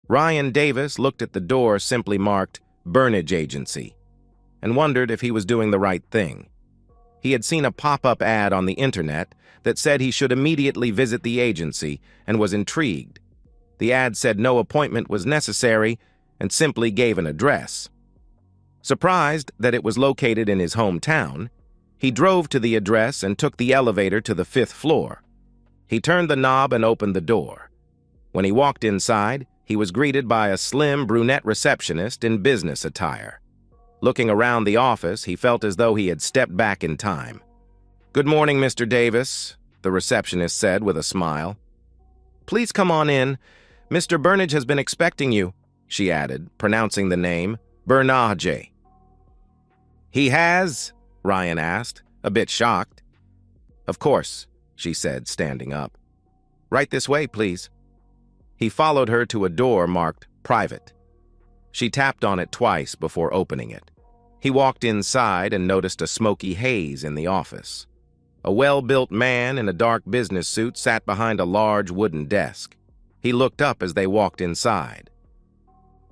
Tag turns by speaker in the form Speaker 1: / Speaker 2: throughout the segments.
Speaker 1: Ryan Davis looked at the door simply marked Burnage Agency and wondered if he was doing the right thing. He had seen a pop-up ad on the internet that said he should immediately visit the agency and was intrigued. The ad said no appointment was necessary and simply gave an address. Surprised that it was located in his hometown, he drove to the address and took the elevator to the 5th floor. He turned the knob and opened the door. When he walked inside, he was greeted by a slim brunette receptionist in business attire. Looking around the office, he felt as though he had stepped back in time. "Good morning, Mr. Davis," the receptionist said with a smile. "Please come on in. Mr. Burnage has been expecting you," she added, pronouncing the name Burnage. "He has?" Ryan asked, a bit shocked. "Of course," she said, standing up. "Right this way, please." He followed her to a door marked Private. She tapped on it twice before opening it. He walked inside and noticed a smoky haze in the office. A well-built man in a dark business suit sat behind a large wooden desk. He looked up as they walked inside.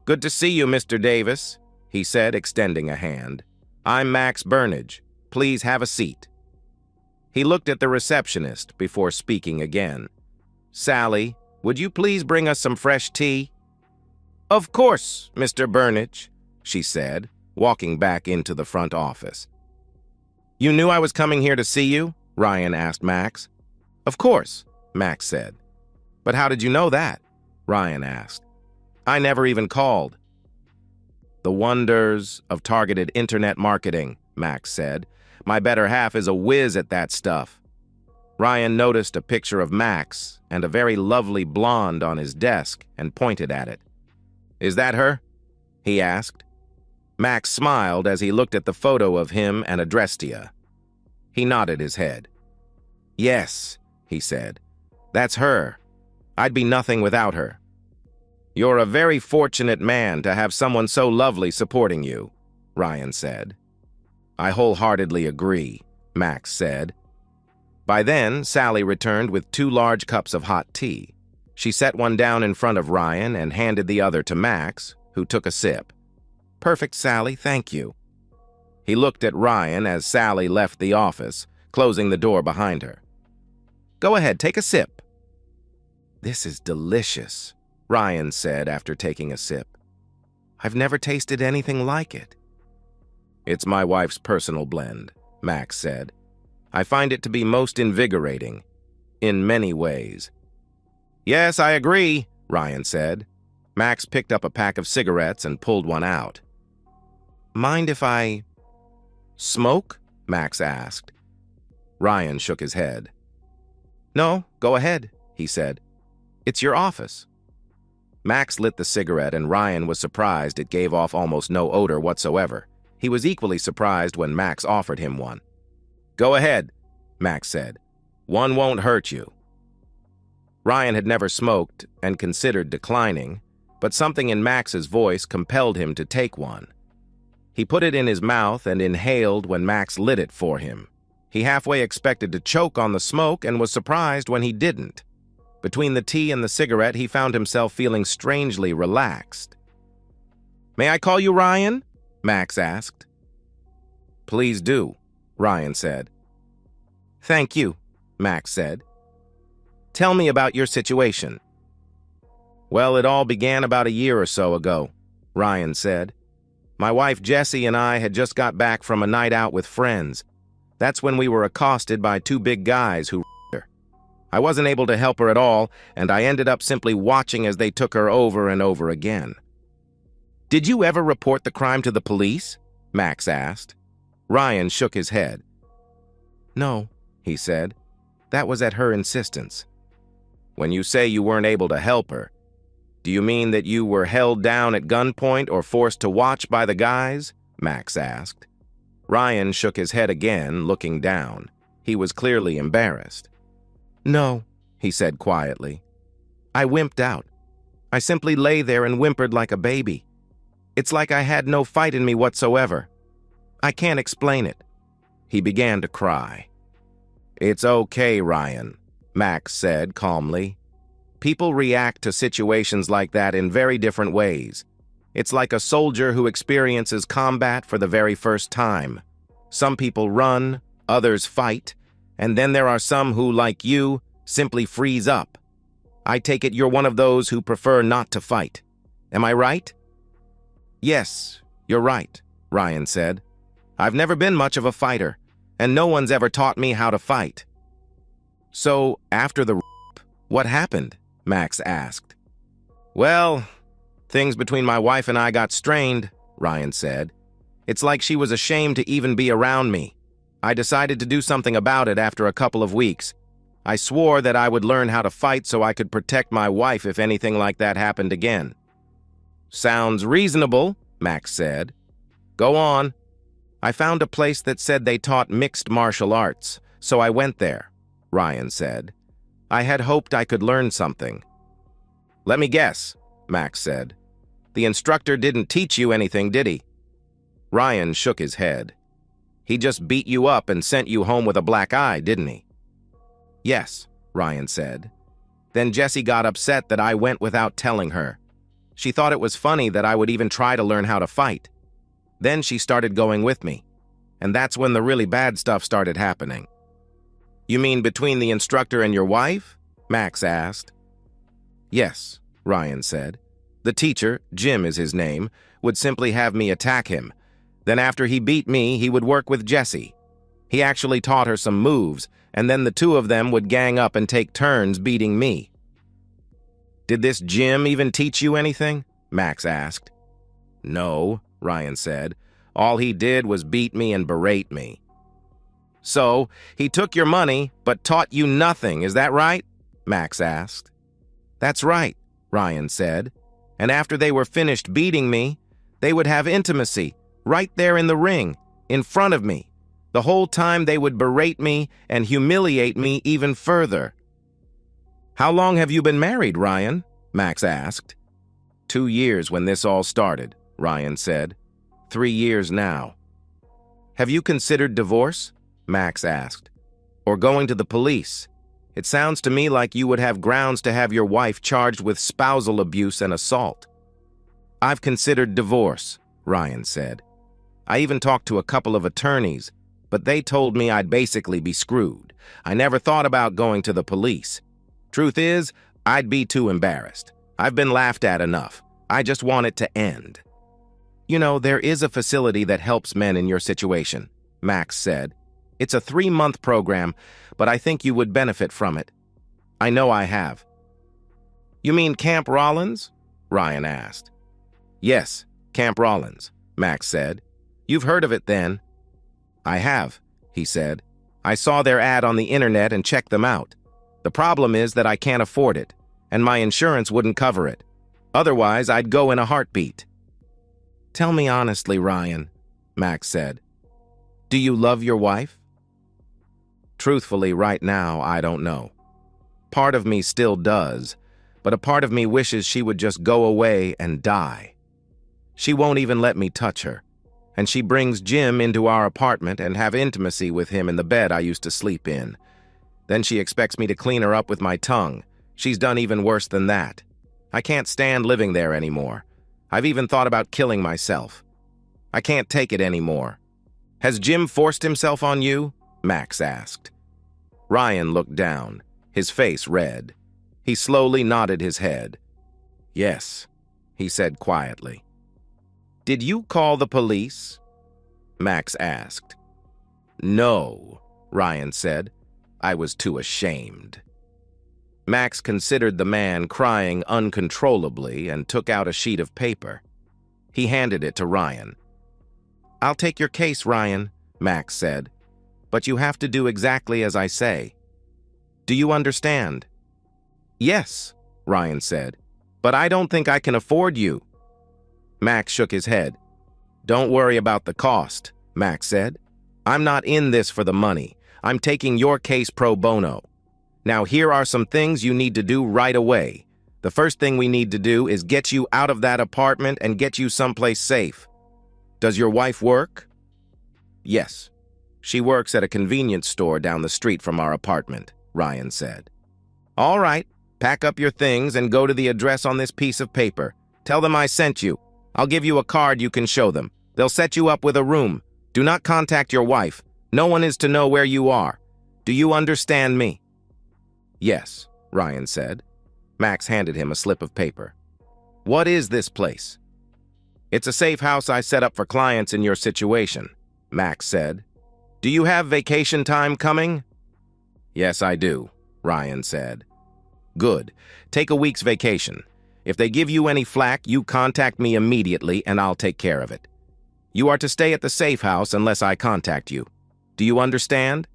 Speaker 1: "Good to see you, Mr. Davis," he said, extending a hand. "I'm Max Burnage. Please have a seat." He looked at the receptionist before speaking again. "Sally, would you please bring us some fresh tea?" "Of course, Mr. Burnage," she said, walking back into the front office. "You knew I was coming here to see you?" Ryan asked Max. "Of course," Max said. "But how did you know that?" Ryan asked. "I never even called." "The wonders of targeted internet marketing," Max said. "My better half is a whiz at that stuff." Ryan noticed a picture of Max and a very lovely blonde on his desk and pointed at it. "Is that her?" he asked. Max smiled as he looked at the photo of him and Adrestia. He nodded his head. "Yes," he said. "That's her. I'd be nothing without her." "You're a very fortunate man to have someone so lovely supporting you," Ryan said. "I wholeheartedly agree," Max said. By then, Sally returned with 2 large cups of hot tea. She set one down in front of Ryan and handed the other to Max, who took a sip. "Perfect, Sally, thank you." He looked at Ryan as Sally left the office, closing the door behind her. "Go ahead, take a sip." "This is delicious," Ryan said after taking a sip. "I've never tasted anything like it." "It's my wife's personal blend," Max said. "I find it to be most invigorating, in many ways." "Yes, I agree," Ryan said. Max picked up a pack of cigarettes and pulled one out. "Mind if I smoke?" Max asked. Ryan shook his head. "No, go ahead," he said. "It's your office." Max lit the cigarette, and Ryan was surprised it gave off almost no odor whatsoever. He was equally surprised when Max offered him one. "Go ahead," Max said. "One won't hurt you." Ryan had never smoked and considered declining, but something in Max's voice compelled him to take one. He put it in his mouth and inhaled when Max lit it for him. He halfway expected to choke on the smoke and was surprised when he didn't. Between the tea and the cigarette, he found himself feeling strangely relaxed. "May I call you Ryan?" Max asked. "Please do," Ryan said. "Thank you," Max said. "Tell me about your situation." "Well, it all began about a year or so ago," Ryan said. "My wife Jessie and I had just got back from a night out with friends. That's when we were accosted by 2 big guys who her. I wasn't able to help her at all, and I ended up simply watching as they took her over and over again." "Did you ever report the crime to the police?" Max asked. Ryan shook his head. "No," he said. "That was at her insistence." "When you say you weren't able to help her, do you mean that you were held down at gunpoint or forced to watch by the guys?" Max asked. Ryan shook his head again, looking down. He was clearly embarrassed. "No," he said quietly. "I wimped out. I simply lay there and whimpered like a baby. It's like I had no fight in me whatsoever. I can't explain it." He began to cry. "It's okay, Ryan," Max said calmly. People react to situations like that in very different ways. It's like a soldier who experiences combat for the very first time. Some people run, others fight, and then there are some who, like you, simply freeze up. I take it you're one of those who prefer not to fight. Am I right?
Speaker 2: Yes, you're right, Ryan said. I've never been much of a fighter, and no one's ever taught me how to fight.
Speaker 1: So, after the what happened? Max asked.
Speaker 2: Well, things between my wife and I got strained, Ryan said. It's like she was ashamed to even be around me. I decided to do something about it after a couple of weeks. I swore that I would learn how to fight so I could protect my wife if anything like that happened again.
Speaker 1: Sounds reasonable, Max said.
Speaker 2: Go on.
Speaker 1: I found a place that said they taught mixed martial arts, so I went there, Ryan said. I had hoped I could learn something.
Speaker 2: Let me guess, Max said. The instructor didn't teach you anything, did he?
Speaker 1: Ryan shook his head.
Speaker 2: He just beat you up and sent you home with a black eye, didn't he?
Speaker 1: Yes, Ryan said.
Speaker 2: Then Jessie got upset that I went without telling her. She thought it was funny that I would even try to learn how to fight. Then she started going with me, and that's when the really bad stuff started happening.
Speaker 1: You mean between the instructor and your wife? Max asked.
Speaker 2: Yes, Ryan said. The teacher, Jim is his name, would simply have me attack him. Then after he beat me, he would work with Jessie. He actually taught her some moves, and then the two of them would gang up and take turns beating me.
Speaker 1: Did this Jim even teach you anything? Max asked.
Speaker 2: No, Ryan said. All he did was beat me and berate me.
Speaker 1: So, he took your money, but taught you nothing, is that right? Max asked.
Speaker 2: That's right, Ryan said. And after they were finished beating me, they would have intimacy, right there in the ring, in front of me. The whole time they would berate me and humiliate me even further.
Speaker 1: How long have you been married, Ryan? Max asked.
Speaker 2: 2 years when this all started, Ryan said. 3 years now.
Speaker 1: Have you considered divorce? Max asked.
Speaker 2: Or going to the police? It sounds to me like you would have grounds to have your wife charged with spousal abuse and assault.
Speaker 1: I've considered divorce, Ryan said.
Speaker 2: I even talked to a couple of attorneys, but they told me I'd basically be screwed. I never thought about going to the police. Truth is, I'd be too embarrassed. I've been laughed at enough. I just want it to end.
Speaker 1: You know, there is a facility that helps men in your situation, Max said. It's a 3-month program, but I think you would benefit from it.
Speaker 2: I know I have.
Speaker 1: You mean Camp Rollins? Ryan asked.
Speaker 2: Yes, Camp Rollins, Max said. You've heard of it then?
Speaker 1: I have, he said. I saw their ad on the internet and checked them out. The problem is that I can't afford it, and my insurance wouldn't cover it. Otherwise, I'd go in a heartbeat.
Speaker 2: Tell me honestly, Ryan, Max said.
Speaker 1: Do you love your wife?
Speaker 2: Truthfully, right now, I don't know. Part of me still does, but a part of me wishes she would just go away and die. She won't even let me touch her, and she brings Jim into our apartment and have intimacy with him in the bed I used to sleep in. Then she expects me to clean her up with my tongue. She's done even worse than that. I can't stand living there anymore. I've even thought about killing myself. I can't take it anymore.
Speaker 1: Has Jim forced himself on you? Max asked.
Speaker 2: Ryan looked down, his face red. He slowly nodded his head.
Speaker 1: Yes, he said quietly.
Speaker 2: Did you call the police? Max asked.
Speaker 1: No, Ryan said. I was too ashamed.
Speaker 2: Max considered the man crying uncontrollably and took out a sheet of paper. He handed it to Ryan.
Speaker 1: I'll take your case, Ryan, Max said. But you have to do exactly as I say. Do you understand?
Speaker 2: Yes, Ryan said. But I don't think I can afford you.
Speaker 1: Max shook his head. Don't worry about the cost, Max said. I'm not in this for the money. I'm taking your case pro bono. Now here are some things you need to do right away. The first thing we need to do is get you out of that apartment and get you someplace safe. Does your wife work?
Speaker 2: Yes. She works at a convenience store down the street from our apartment, Ryan said.
Speaker 1: All right, Pack up your things and go to the address on this piece of paper. Tell them I sent you. I'll give you a card you can show them. They'll set you up with a room. Do not contact your wife. No one is to know where you are. Do you understand me?"
Speaker 2: "Yes," Ryan said. Max handed him a slip of paper.
Speaker 1: "What is this place?"
Speaker 2: "It's a safe house I set up for clients in your situation," Max said.
Speaker 1: "Do you have vacation time coming?"
Speaker 2: "Yes, I do," Ryan said.
Speaker 1: "Good. Take a week's vacation. If they give you any flack, you contact me immediately and I'll take care of it. You are to stay at the safe house unless I contact you. Do you understand?"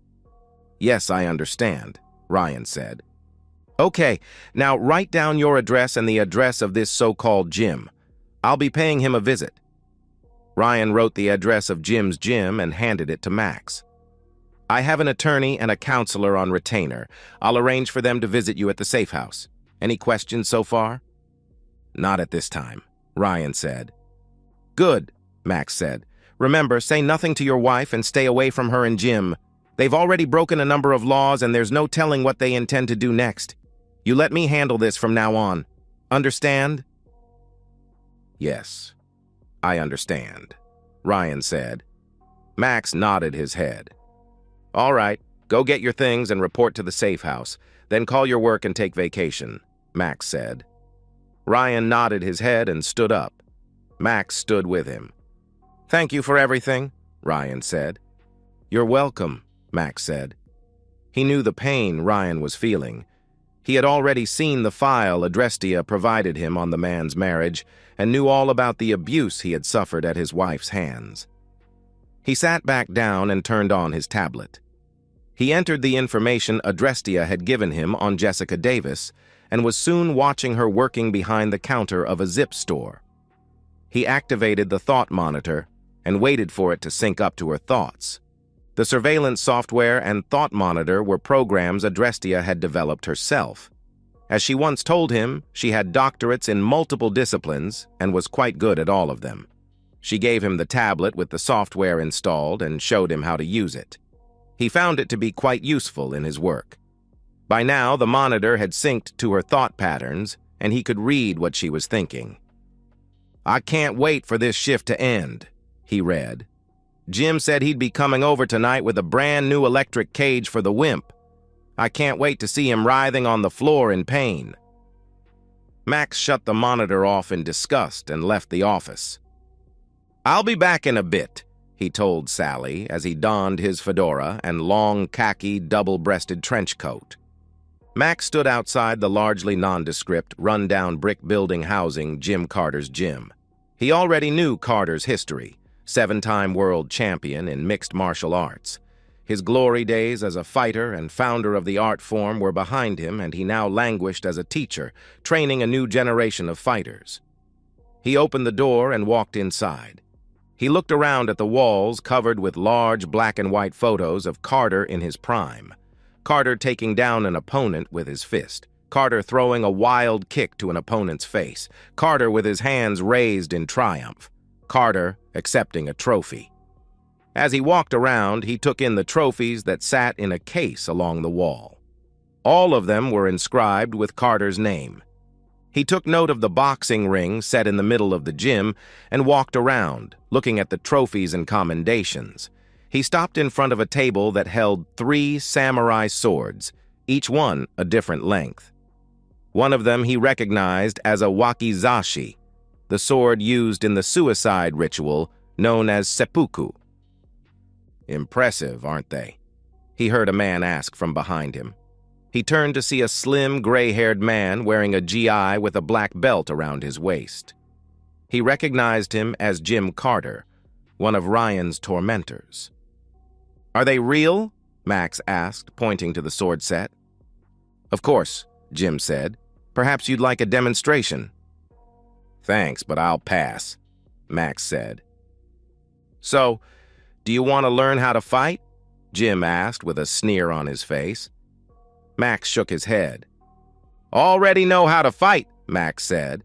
Speaker 2: "Yes, I understand," Ryan said.
Speaker 1: "Okay, now write down your address and the address of this so-called Jim. I'll be paying him a visit."
Speaker 2: Ryan wrote the address of Jim's gym and handed it to Max.
Speaker 1: "I have an attorney and a counselor on retainer. I'll arrange for them to visit you at the safe house. Any questions so far?"
Speaker 2: "Not at this time," Ryan said.
Speaker 1: "Good," Max said. "Remember, say nothing to your wife and stay away from her and Jim. They've already broken a number of laws and there's no telling what they intend to do next. You let me handle this from now on. Understand?"
Speaker 2: "Yes, I understand," Ryan said. Max nodded his head.
Speaker 1: "All right, go get your things and report to the safe house. Then call your work and take vacation," Max said. Ryan nodded his head and stood up. Max stood with him. "Thank you for everything," Ryan said.
Speaker 2: "You're welcome," Max said.
Speaker 1: He knew the pain Ryan was feeling. He had already seen the file Adrestia provided him on the man's marriage and knew all about the abuse he had suffered at his wife's hands. He sat back down and turned on his tablet. He entered the information Adrestia had given him on Jessica Davis and was soon watching her working behind the counter of a zip store. He activated the thought monitor and waited for it to sync up to her thoughts. The surveillance software and thought monitor were programs Adrestia had developed herself. As she once told him, she had doctorates in multiple disciplines and was quite good at all of them. She gave him the tablet with the software installed and showed him how to use it. He found it to be quite useful in his work. By now, the monitor had synced to her thought patterns, and he could read what she was thinking. "I can't wait for this shift to end," he read. "Jim said he'd be coming over tonight with a brand new electric cage for the wimp. I can't wait to see him writhing on the floor in pain." Max shut the monitor off in disgust and left the office. "I'll be back in a bit," he told Sally as he donned his fedora and long khaki double-breasted trench coat. Max stood outside the largely nondescript, run-down brick building housing Jim Carter's gym. He already knew Carter's history, 7-time world champion in mixed martial arts. His glory days as a fighter and founder of the art form were behind him, and he now languished as a teacher, training a new generation of fighters. He opened the door and walked inside. He looked around at the walls covered with large black and white photos of Carter in his prime. Carter taking down an opponent with his fist. Carter throwing a wild kick to an opponent's face. Carter with his hands raised in triumph. Carter accepting a trophy. As he walked around, he took in the trophies that sat in a case along the wall. All of them were inscribed with Carter's name. He took note of the boxing ring set in the middle of the gym and walked around, looking at the trophies and commendations. He stopped in front of a table that held 3 samurai swords, each one a different length. One of them he recognized as a wakizashi, the sword used in the suicide ritual known as seppuku. "Impressive, aren't they?" he heard a man ask from behind him. He turned to see a slim, gray-haired man wearing a GI with a black belt around his waist. He recognized him as Jim Carter, one of Ryan's tormentors. "Are they real?" Max asked, pointing to the sword set. "Of course," Jim said. "Perhaps you'd like a demonstration." "Thanks, but I'll pass," Max said. "So, do you want to learn how to fight?" Jim asked with a sneer on his face. Max shook his head. "Already know how to fight," Max said.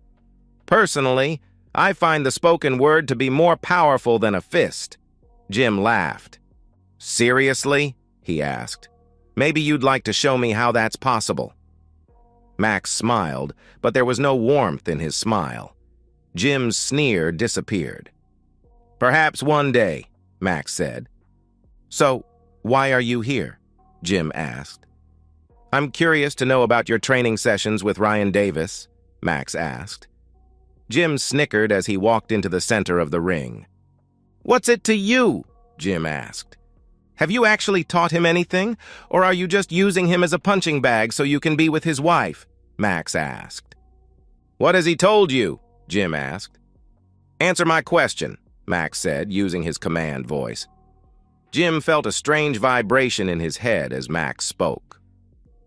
Speaker 1: "Personally, I find the spoken word to be more powerful than a fist." Jim laughed. "Seriously?" he asked. "Maybe you'd like to show me how that's possible." Max smiled, but there was no warmth in his smile. Jim's sneer disappeared. "Perhaps one day," Max said. "So, why are you here?" Jim asked. "I'm curious to know about your training sessions with Ryan Davis," Max asked. Jim snickered as he walked into the center of the ring. "What's it to you?" Jim asked. "Have you actually taught him anything, or are you just using him as a punching bag so you can be with his wife?" Max asked. "What has he told you?" Jim asked. "Answer my question," Max said, using his command voice. Jim felt a strange vibration in his head as Max spoke.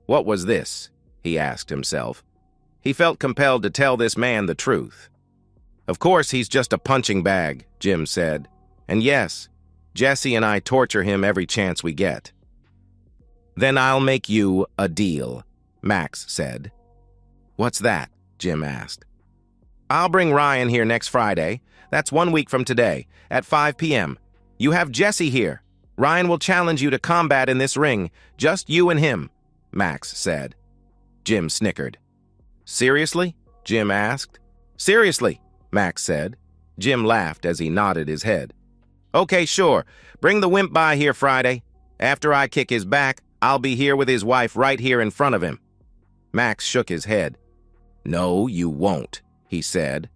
Speaker 1: What was this? He asked himself. He felt compelled to tell this man the truth. "Of course he's just a punching bag," Jim said. "And yes, Jesse and I torture him every chance we get." "Then I'll make you a deal," Max said. "What's that?" Jim asked. "I'll bring Ryan here next Friday. That's 1 week from today, at 5 p.m. You have Jesse here. Ryan will challenge you to combat in this ring, just you and him," Max said. Jim snickered. "Seriously?" Jim asked. "Seriously," Max said. Jim laughed as he nodded his head. "Okay, sure. Bring the wimp by here Friday. After I kick his back, I'll be here with his wife right here in front of him." Max shook his head. "No, you won't," he said.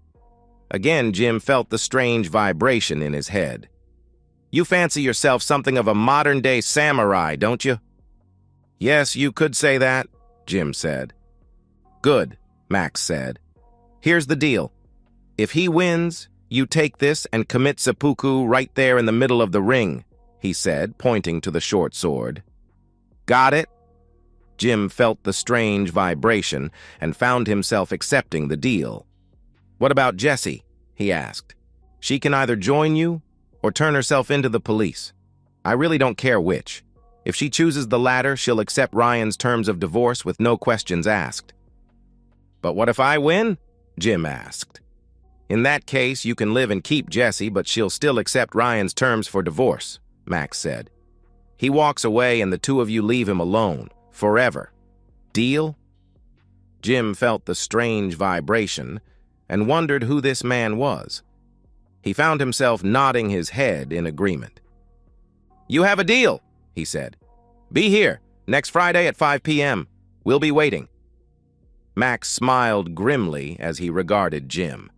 Speaker 1: Again, Jim felt the strange vibration in his head. "You fancy yourself something of a modern-day samurai, don't you?" "Yes, you could say that," Jim said. "Good," Max said. "Here's the deal. If he wins, you take this and commit seppuku right there in the middle of the ring," he said, pointing to the short sword. "Got it?" Jim felt the strange vibration and found himself accepting the deal. "What about Jessie?" he asked. "She can either join you or turn herself into the police. I really don't care which. If she chooses the latter, she'll accept Ryan's terms of divorce with no questions asked." "But what if I win?" Jim asked. "In that case, you can live and keep Jessie, but she'll still accept Ryan's terms for divorce," Max said. "He walks away and the two of you leave him alone, forever. Deal?" Jim felt the strange vibration and wondered who this man was. He found himself nodding his head in agreement. "You have a deal," he said. "Be here, next Friday at 5 p.m. We'll be waiting." Max smiled grimly as he regarded Jim.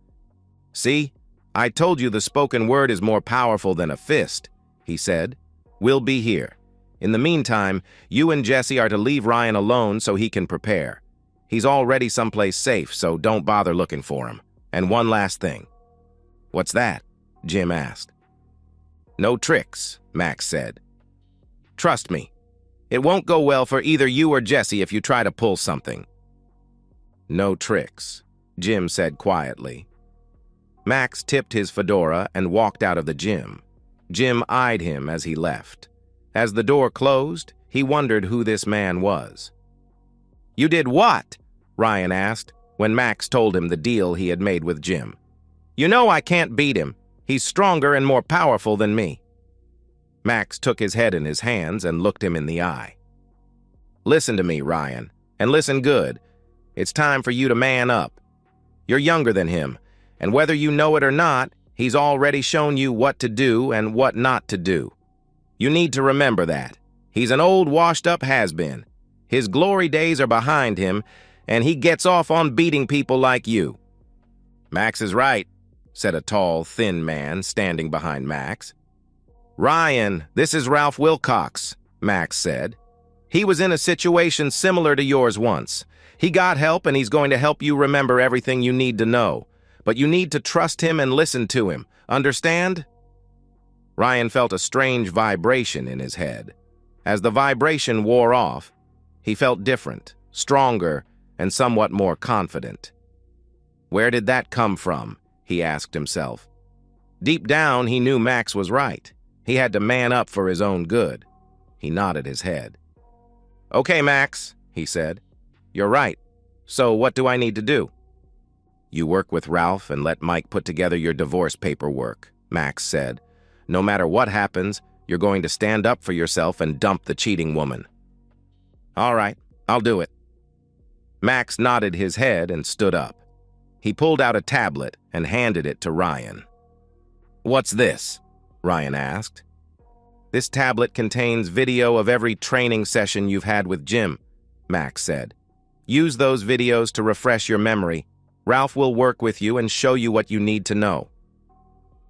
Speaker 1: "See, I told you the spoken word is more powerful than a fist," he said. "We'll be here. In the meantime, you and Jesse are to leave Ryan alone so he can prepare. He's already someplace safe, so don't bother looking for him. And one last thing." "What's that?" Jim asked. "No tricks," Max said. "Trust me, it won't go well for either you or Jesse if you try to pull something." "No tricks," Jim said quietly. Max tipped his fedora and walked out of the gym. Jim eyed him as he left. As the door closed, he wondered who this man was. "You did what?" Ryan asked when Max told him the deal he had made with Jim. "You know I can't beat him. He's stronger and more powerful than me." Max took his head in his hands and looked him in the eye. "Listen to me, Ryan, and listen good. It's time for you to man up. You're younger than him, and whether you know it or not, he's already shown you what to do and what not to do. You need to remember that. He's an old, washed-up has-been. His glory days are behind him, and he gets off on beating people like you." "Max is right," said a tall, thin man standing behind Max. "Ryan, this is Ralph Wilcox," Max said. "He was in a situation similar to yours once. He got help, and he's going to help you remember everything you need to know. But you need to trust him and listen to him. Understand?" Ryan felt a strange vibration in his head. As the vibration wore off, he felt different, stronger, and somewhat more confident. Where did that come from? He asked himself. Deep down, he knew Max was right. He had to man up for his own good. He nodded his head. "Okay, Max," he said. "You're right. So what do I need to do?" "You work with Ralph and let Mike put together your divorce paperwork," Max said. "No matter what happens, you're going to stand up for yourself and dump the cheating woman." "All right, I'll do it." Max nodded his head and stood up. He pulled out a tablet and handed it to Ryan. "What's this?" Ryan asked. "This tablet contains video of every training session you've had with Jim," Max said. "Use those videos to refresh your memory. Ralph will work with you and show you what you need to know."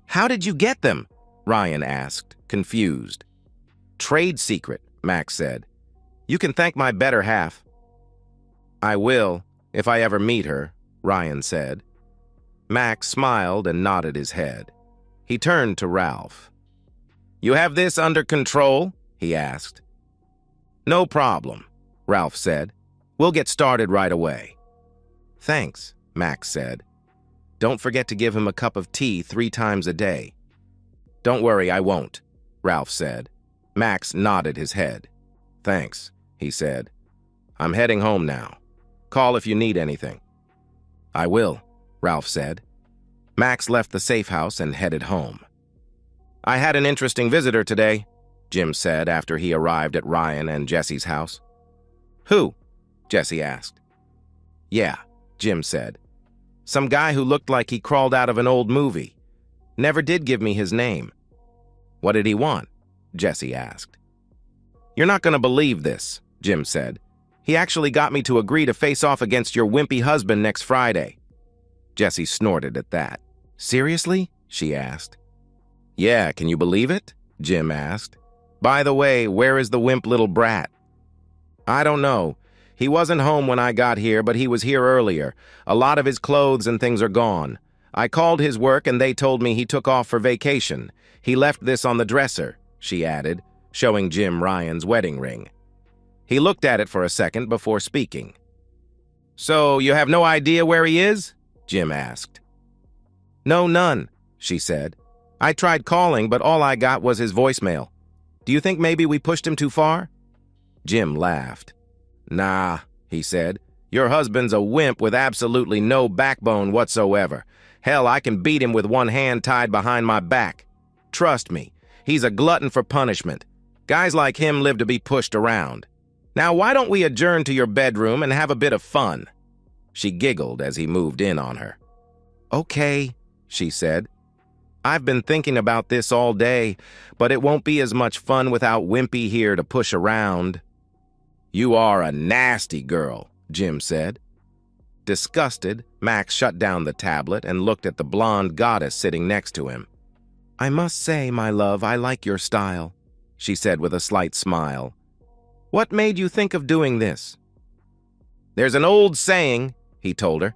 Speaker 1: "How did you get them?" Ryan asked, confused. "Trade secret," Max said. "You can thank my better half." "I will, if I ever meet her," Ryan said. Max smiled and nodded his head. He turned to Ralph. "You have this under control?" he asked. "No problem," Ralph said. "We'll get started right away." "Thanks," Max said. "Don't forget to give him a cup of tea 3 times a day." "Don't worry, I won't," Ralph said. Max nodded his head. "Thanks," he said. "I'm heading home now. Call if you need anything." "I will," Ralph said. Max left the safe house and headed home. "I had an interesting visitor today," Jim said after he arrived at Ryan and Jesse's house. "Who?" Jesse asked. "Yeah," Jim said. "Some guy who looked like he crawled out of an old movie. Never did give me his name." "What did he want?" Jesse asked. "You're not going to believe this," Jim said. "He actually got me to agree to face off against your wimpy husband next Friday." Jessie snorted at that. "Seriously?" she asked. "Yeah, can you believe it?" Jim asked. "By the way, where is the wimp little brat?" "I don't know. He wasn't home when I got here, but he was here earlier. A lot of his clothes and things are gone. I called his work and they told me he took off for vacation. He left this on the dresser," she added, showing Jim Ryan's wedding ring. He looked at it for a second before speaking. "So you have no idea where he is?" Jim asked. "No, none," she said. "I tried calling, but all I got was his voicemail. Do you think maybe we pushed him too far?" Jim laughed. "Nah," he said. "Your husband's a wimp with absolutely no backbone whatsoever. Hell, I can beat him with one hand tied behind my back. Trust me, he's a glutton for punishment. Guys like him live to be pushed around. Now, why don't we adjourn to your bedroom and have a bit of fun?" She giggled as he moved in on her. "Okay," she said. "I've been thinking about this all day, but it won't be as much fun without Wimpy here to push around." "You are a nasty girl," Jim said. Disgusted, Max shut down the tablet and looked at the blonde goddess sitting next to him. "I must say, my love, I like your style," she said with a slight smile. "What made you think of doing this?" "There's an old saying," he told her.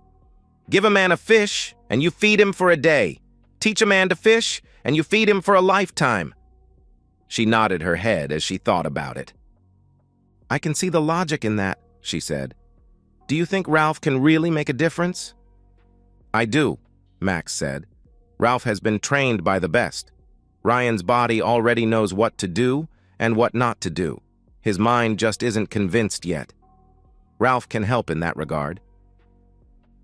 Speaker 1: "Give a man a fish, and you feed him for a day. Teach a man to fish, and you feed him for a lifetime." She nodded her head as she thought about it. "I can see the logic in that," she said. "Do you think Ralph can really make a difference?" "I do," Max said. "Ralph has been trained by the best. Ryan's body already knows what to do and what not to do. His mind just isn't convinced yet. Ralph can help in that regard."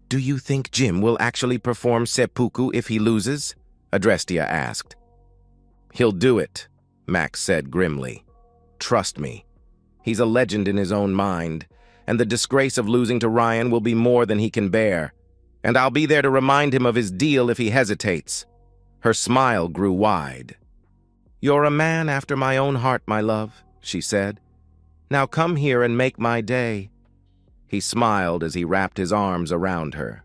Speaker 1: "Do you think Jim will actually perform seppuku if he loses?" Adrestia asked. "He'll do it," Max said grimly. "Trust me. He's a legend in his own mind, and the disgrace of losing to Ryan will be more than he can bear. And I'll be there to remind him of his deal if he hesitates." Her smile grew wide. "You're a man after my own heart, my love," she said. "Now come here and make my day." He smiled as he wrapped his arms around her.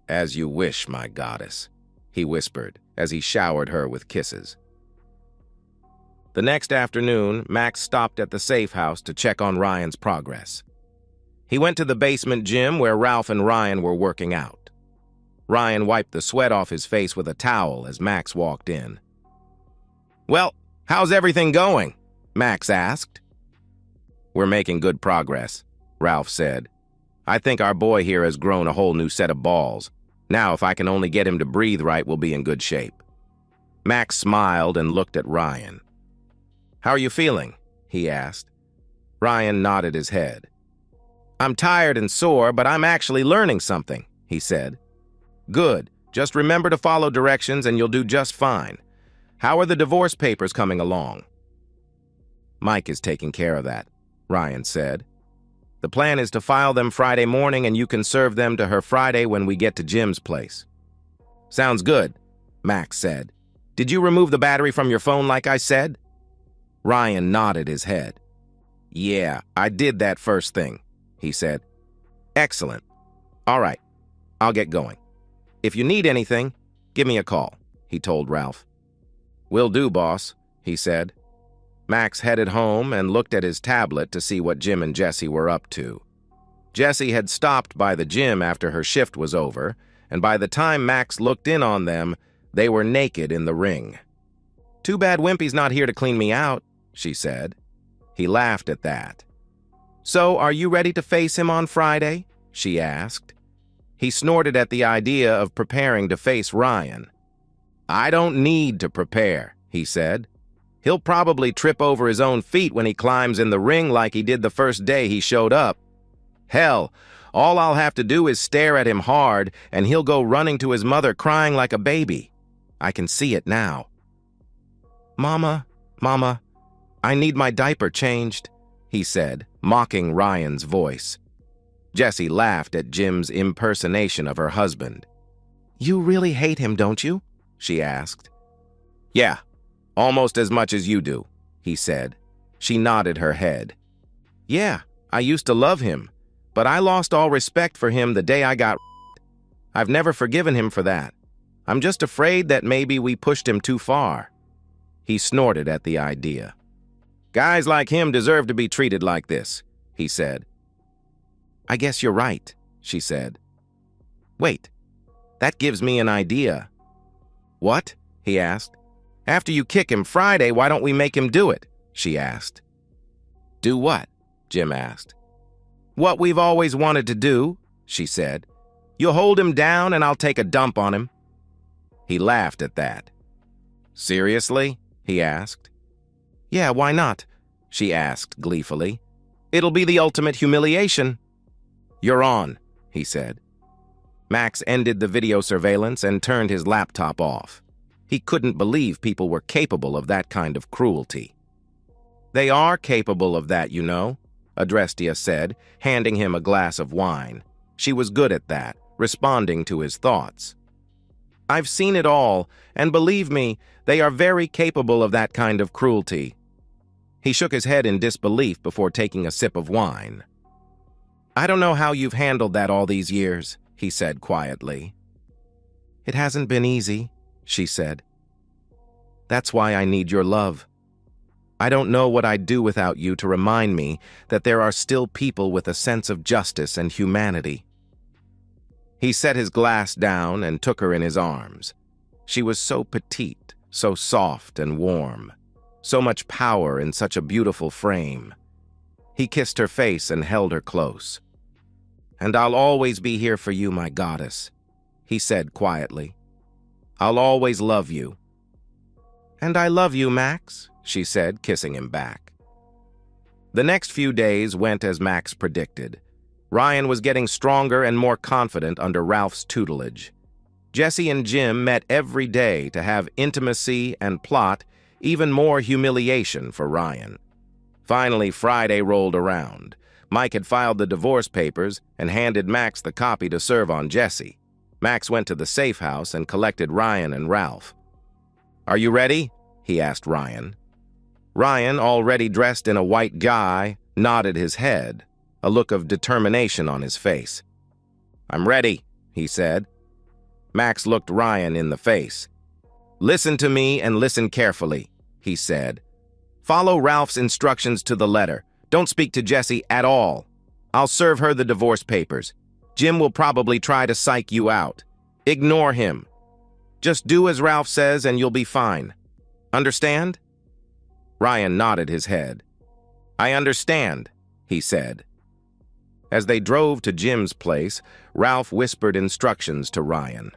Speaker 1: "As you wish, my goddess," he whispered as he showered her with kisses. The next afternoon, Max stopped at the safe house to check on Ryan's progress. He went to the basement gym where Ralph and Ryan were working out. Ryan wiped the sweat off his face with a towel as Max walked in. "Well, how's everything going?" Max asked. "We're making good progress," Ralph said. "I think our boy here has grown a whole new set of balls. Now, if I can only get him to breathe right, we'll be in good shape." Max smiled and looked at Ryan. "How are you feeling?" he asked. Ryan nodded his head. "I'm tired and sore, but I'm actually learning something," he said. "Good. Just remember to follow directions and you'll do just fine. How are the divorce papers coming along?" "Mike is taking care of that," Ryan said. The plan is to file them Friday morning and you can serve them to her Friday when we get to Jim's place." "Sounds good," Max said. "Did you remove the battery from your phone like I said?" Ryan nodded his head. "Yeah, I did that first thing," he said. "Excellent. All right, I'll get going. If you need anything, give me a call," he told Ralph. "Will do, boss," he said. Max headed home and looked at his tablet to see what Jim and Jessie were up to. Jessie had stopped by the gym after her shift was over, and by the time Max looked in on them, they were naked in the ring. "Too bad Wimpy's not here to clean me out," she said. He laughed at that. "So, are you ready to face him on Friday?" she asked. He snorted at the idea of preparing to face Ryan. "I don't need to prepare," he said. "He'll probably trip over his own feet when he climbs in the ring like he did the first day he showed up. Hell, all I'll have to do is stare at him hard, and he'll go running to his mother crying like a baby. I can see it now." Mama, I need my diaper changed," he said, mocking Ryan's voice. Jessie laughed at Jim's impersonation of her husband. "You really hate him, don't you?" she asked. "Yeah, almost as much as you do," he said. She nodded her head. "Yeah, I used to love him, but I lost all respect for him the day I got I've never forgiven him for that. I'm just afraid that maybe we pushed him too far." He snorted at the idea. "Guys like him deserve to be treated like this," he said. "I guess you're right," she said. "Wait, that gives me an idea." "What?" he asked. "After you kick him Friday, why don't we make him do it?" she asked. "Do what?" Jim asked. "What we've always wanted to do," she said. "You'll hold him down and I'll take a dump on him." He laughed at that. "Seriously?" he asked. "Yeah, why not?" she asked gleefully. "It'll be the ultimate humiliation." "You're on," he said. Max ended the video surveillance and turned his laptop off. He couldn't believe people were capable of that kind of cruelty. "They are capable of that, you know," Adrestia said, handing him a glass of wine. She was good at that, responding to his thoughts. "I've seen it all, and believe me, they are very capable of that kind of cruelty." He shook his head in disbelief before taking a sip of wine. "I don't know how you've handled that all these years," he said quietly. "It hasn't been easy," she said. "That's why I need your love. I don't know what I'd do without you to remind me that there are still people with a sense of justice and humanity." He set his glass down and took her in his arms. She was so petite, so soft and warm, so much power in such a beautiful frame. He kissed her face and held her close. "And I'll always be here for you, my goddess," he said quietly. "I'll always love you." "And I love you, Max," she said, kissing him back. The next few days went as Max predicted. Ryan was getting stronger and more confident under Ralph's tutelage. Jessie and Jim met every day to have intimacy and plot even more humiliation for Ryan. Finally, Friday rolled around. Mike had filed the divorce papers and handed Max the copy to serve on Jessie. Max went to the safe house and collected Ryan and Ralph. "Are you ready?" he asked Ryan. Ryan, already dressed in a white guy, nodded his head, a look of determination on his face. "I'm ready," he said. Max looked Ryan in the face. "Listen to me and listen carefully," he said. "Follow Ralph's instructions to the letter. Don't speak to Jessie at all. I'll serve her the divorce papers. Jim will probably try to psych you out. Ignore him. Just do as Ralph says and you'll be fine. Understand?" Ryan nodded his head. "I understand," he said. As they drove to Jim's place, Ralph whispered instructions to Ryan.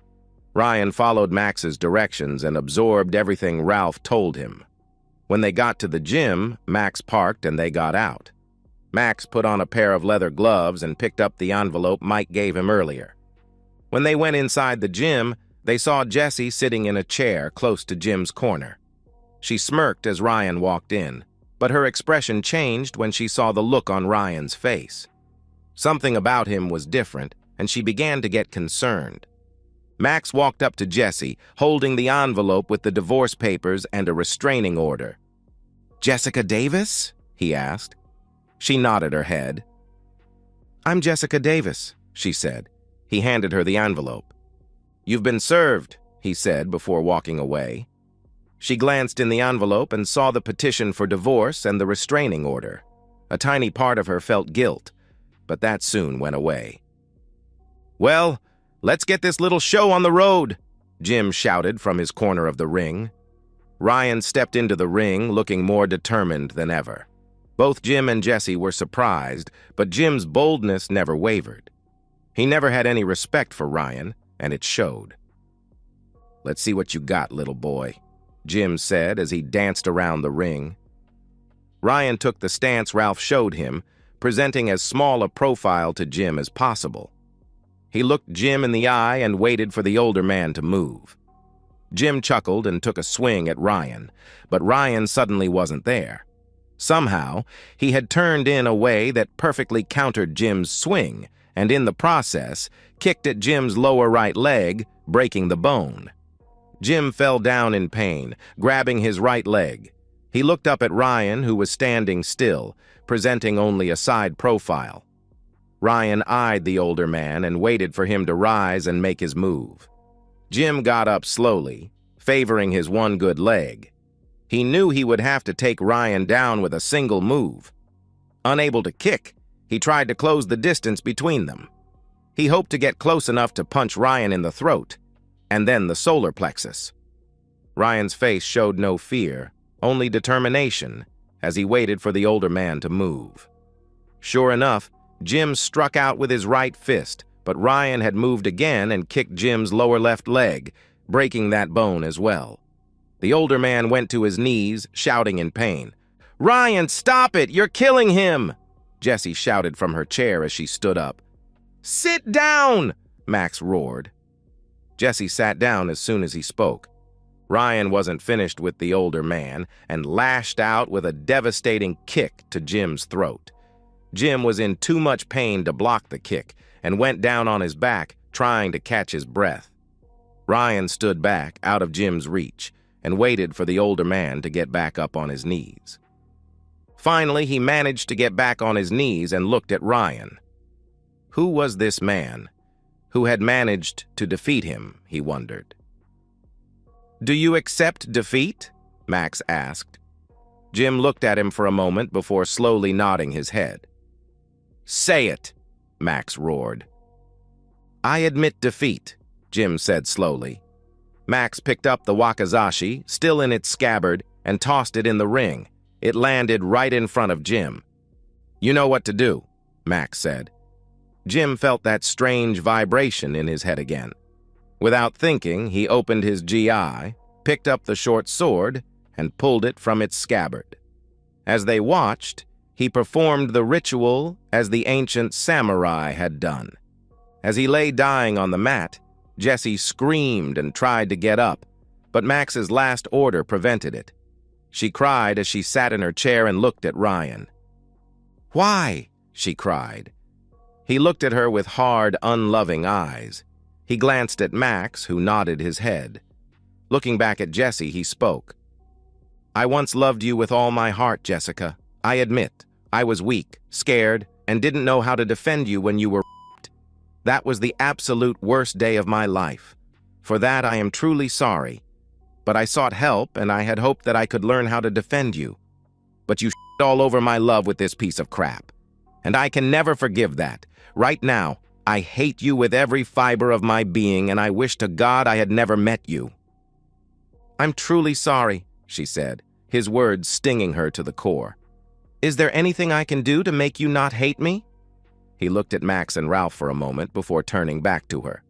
Speaker 1: Ryan followed Max's directions and absorbed everything Ralph told him. When they got to the gym, Max parked and they got out. Max put on a pair of leather gloves and picked up the envelope Mike gave him earlier. When they went inside the gym, they saw Jessie sitting in a chair close to Jim's corner. She smirked as Ryan walked in, but her expression changed when she saw the look on Ryan's face. Something about him was different, and she began to get concerned. Max walked up to Jessie, holding the envelope with the divorce papers and a restraining order. "Jessica Davis?" he asked. She nodded her head. "I'm Jessica Davis," she said. He handed her the envelope. "You've been served," he said before walking away. She glanced in the envelope and saw the petition for divorce and the restraining order. A tiny part of her felt guilt, but that soon went away. "Well, let's get this little show on the road," Jim shouted from his corner of the ring. Ryan stepped into the ring, looking more determined than ever. Both Jim and Jessie were surprised, but Jim's boldness never wavered. He never had any respect for Ryan, and it showed. "Let's see what you got, little boy," Jim said as he danced around the ring. Ryan took the stance Ralph showed him, presenting as small a profile to Jim as possible. He looked Jim in the eye and waited for the older man to move. Jim chuckled and took a swing at Ryan, but Ryan suddenly wasn't there. Somehow, he had turned in a way that perfectly countered Jim's swing, and in the process, kicked at Jim's lower right leg, breaking the bone. Jim fell down in pain, grabbing his right leg. He looked up at Ryan, who was standing still, presenting only a side profile. Ryan eyed the older man and waited for him to rise and make his move. Jim got up slowly, favoring his one good leg. He knew he would have to take Ryan down with a single move. Unable to kick, he tried to close the distance between them. He hoped to get close enough to punch Ryan in the throat, and then the solar plexus. Ryan's face showed no fear, only determination, as he waited for the older man to move. Sure enough, Jim struck out with his right fist, but Ryan had moved again and kicked Jim's lower left leg, breaking that bone as well. The older man went to his knees, shouting in pain. "Ryan, stop it! You're killing him!" Jessie shouted from her chair as she stood up. "Sit down!" Max roared. Jessie sat down as soon as he spoke. Ryan wasn't finished with the older man and lashed out with a devastating kick to Jim's throat. Jim was in too much pain to block the kick and went down on his back, trying to catch his breath. Ryan stood back, out of Jim's reach, and waited for the older man to get back up on his knees. Finally, he managed to get back on his knees and looked at Ryan. Who was this man? Who had managed to defeat him, he wondered. "Do you accept defeat?" Max asked. Jim looked at him for a moment before slowly nodding his head. "Say it," Max roared. "I admit defeat," Jim said slowly. Max picked up the wakizashi, still in its scabbard, and tossed it in the ring. It landed right in front of Jim. "You know what to do," Max said. Jim felt that strange vibration in his head again. Without thinking, he opened his GI, picked up the short sword, and pulled it from its scabbard. As they watched, he performed the ritual as the ancient samurai had done. As he lay dying on the mat, Jessie screamed and tried to get up, but Max's last order prevented it. She cried as she sat in her chair and looked at Ryan. "Why?" she cried. He looked at her with hard, unloving eyes. He glanced at Max, who nodded his head. Looking back at Jessie, he spoke. "I once loved you with all my heart, Jessica. I admit, I was weak, scared, and didn't know how to defend you when you were raped. That was the absolute worst day of my life. For that, I am truly sorry. But I sought help, and I had hoped that I could learn how to defend you. But you shit all over my love with this piece of crap. And I can never forgive that. Right now, I hate you with every fiber of my being, and I wish to God I had never met you." "I'm truly sorry," she said, his words stinging her to the core. "Is there anything I can do to make you not hate me?" He looked at Max and Ralph for a moment before turning back to her.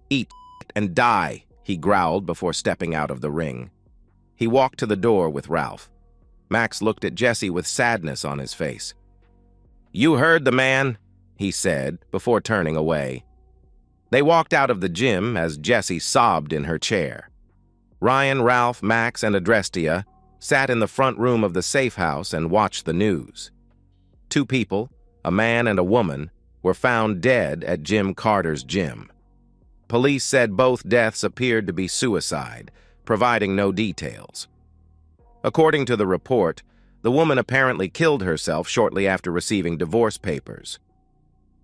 Speaker 1: "Eat and die," he growled before stepping out of the ring. He walked to the door with Ralph. Max looked at Jessie with sadness on his face. "You heard the man," he said before turning away. They walked out of the gym as Jessie sobbed in her chair. Ryan, Ralph, Max, and Adrestia sat in the front room of the safe house and watched the news. Two people, a man and a woman, were found dead at Jim Carter's gym. Police said both deaths appeared to be suicide, providing no details. According to the report, the woman apparently killed herself shortly after receiving divorce papers.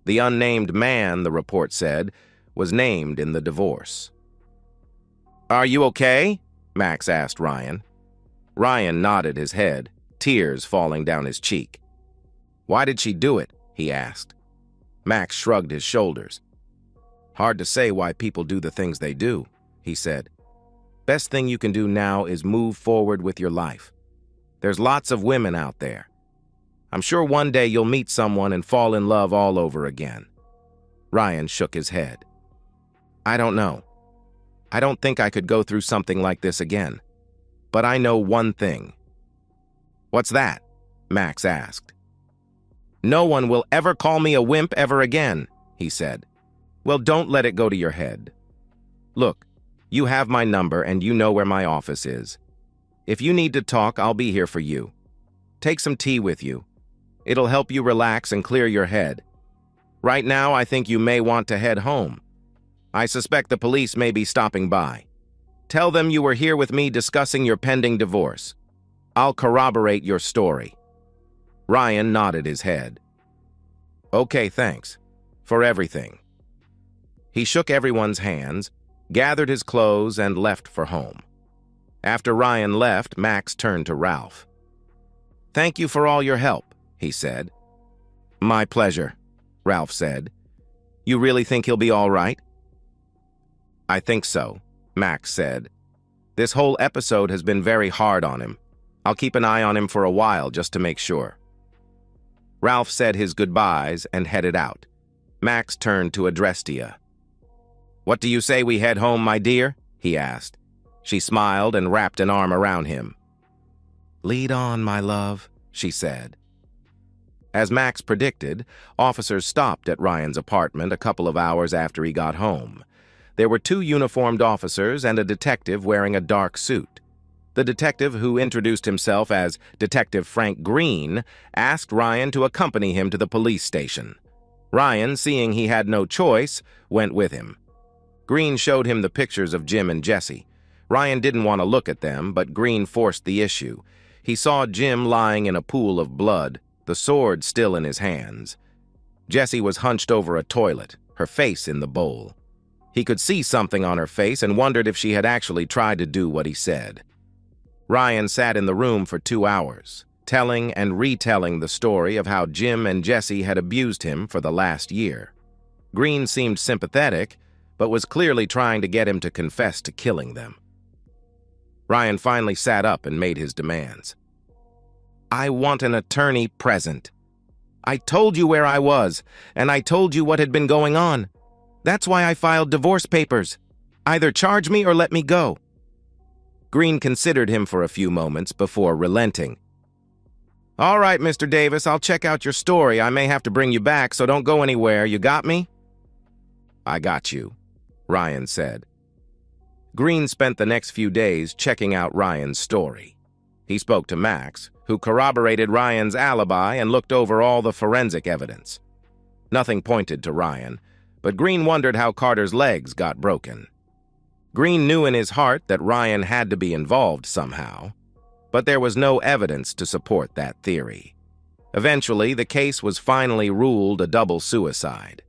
Speaker 1: The unnamed man, the report said, was named in the divorce. "Are you okay?" Max asked Ryan. Ryan nodded his head, tears falling down his cheek. "Why did she do it?" he asked. Max shrugged his shoulders. "Hard to say why people do the things they do," he said. "Best thing you can do now is move forward with your life. There's lots of women out there. I'm sure one day you'll meet someone and fall in love all over again." Ryan shook his head. "I don't know. I don't think I could go through something like this again. But I know one thing." "What's that?" Max asked. "No one will ever call me a wimp ever again," he said. "Well, don't let it go to your head. Look, you have my number and you know where my office is. If you need to talk, I'll be here for you. Take some tea with you. It'll help you relax and clear your head. Right now, I think you may want to head home. I suspect the police may be stopping by. Tell them you were here with me discussing your pending divorce. I'll corroborate your story." Ryan nodded his head. "Okay, thanks. For everything." He shook everyone's hands, gathered his clothes, and left for home. After Ryan left, Max turned to Ralph. "Thank you for all your help," he said. "My pleasure," Ralph said. "You really think he'll be all right?" "I think so," Max said. "This whole episode has been very hard on him. I'll keep an eye on him for a while just to make sure." Ralph said his goodbyes and headed out. Max turned to Adrestia. "What do you say we head home, my dear?" he asked. She smiled and wrapped an arm around him. "Lead on, my love," she said. As Max predicted, officers stopped at Ryan's apartment a couple of hours after he got home. There were 2 uniformed officers and a detective wearing a dark suit. The detective, who introduced himself as Detective Frank Green, asked Ryan to accompany him to the police station. Ryan, seeing he had no choice, went with him. Green showed him the pictures of Jim and Jesse. Ryan didn't want to look at them, but Green forced the issue. He saw Jim lying in a pool of blood, the sword still in his hands. Jesse was hunched over a toilet, her face in the bowl. He could see something on her face and wondered if she had actually tried to do what he said. Ryan sat in the room for 2 hours, telling and retelling the story of how Jim and Jesse had abused him for the last year. Green seemed sympathetic, but was clearly trying to get him to confess to killing them. Ryan finally sat up and made his demands. "I want an attorney present. I told you where I was, and I told you what had been going on. That's why I filed divorce papers. Either charge me or let me go." Green considered him for a few moments before relenting. "All right, Mr. Davis, I'll check out your story. I may have to bring you back, so don't go anywhere. You got me?" "I got you," Ryan said. Green spent the next few days checking out Ryan's story. He spoke to Max, who corroborated Ryan's alibi and looked over all the forensic evidence. Nothing pointed to Ryan, but Green wondered how Carter's legs got broken. Green knew in his heart that Ryan had to be involved somehow, but there was no evidence to support that theory. Eventually, the case was finally ruled a double suicide.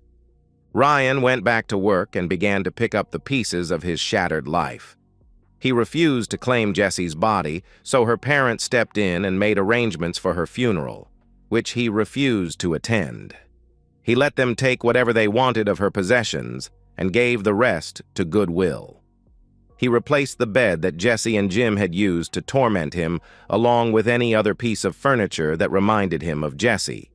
Speaker 1: Ryan went back to work and began to pick up the pieces of his shattered life. He refused to claim Jesse's body, so her parents stepped in and made arrangements for her funeral, which he refused to attend. He let them take whatever they wanted of her possessions and gave the rest to Goodwill. He replaced the bed that Jesse and Jim had used to torment him, along with any other piece of furniture that reminded him of Jesse.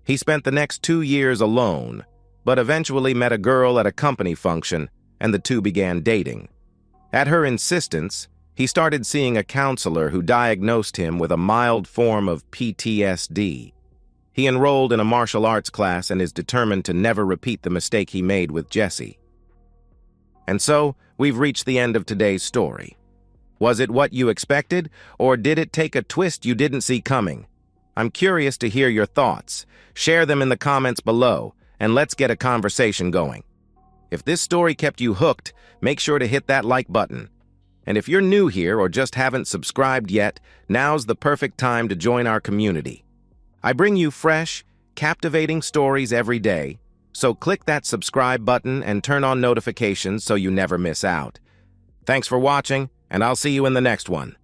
Speaker 1: He spent the next 2 years alone, but eventually met a girl at a company function, and the two began dating. At her insistence, he started seeing a counselor who diagnosed him with a mild form of PTSD. He enrolled in a martial arts class and is determined to never repeat the mistake he made with Jesse. And so, we've reached the end of today's story. Was it what you expected, or did it take a twist you didn't see coming? I'm curious to hear your thoughts. Share them in the comments below, and let's get a conversation going. If this story kept you hooked, make sure to hit that like button. And if you're new here or just haven't subscribed yet, now's the perfect time to join our community. I bring you fresh, captivating stories every day, so click that subscribe button and turn on notifications so you never miss out. Thanks for watching, and I'll see you in the next one.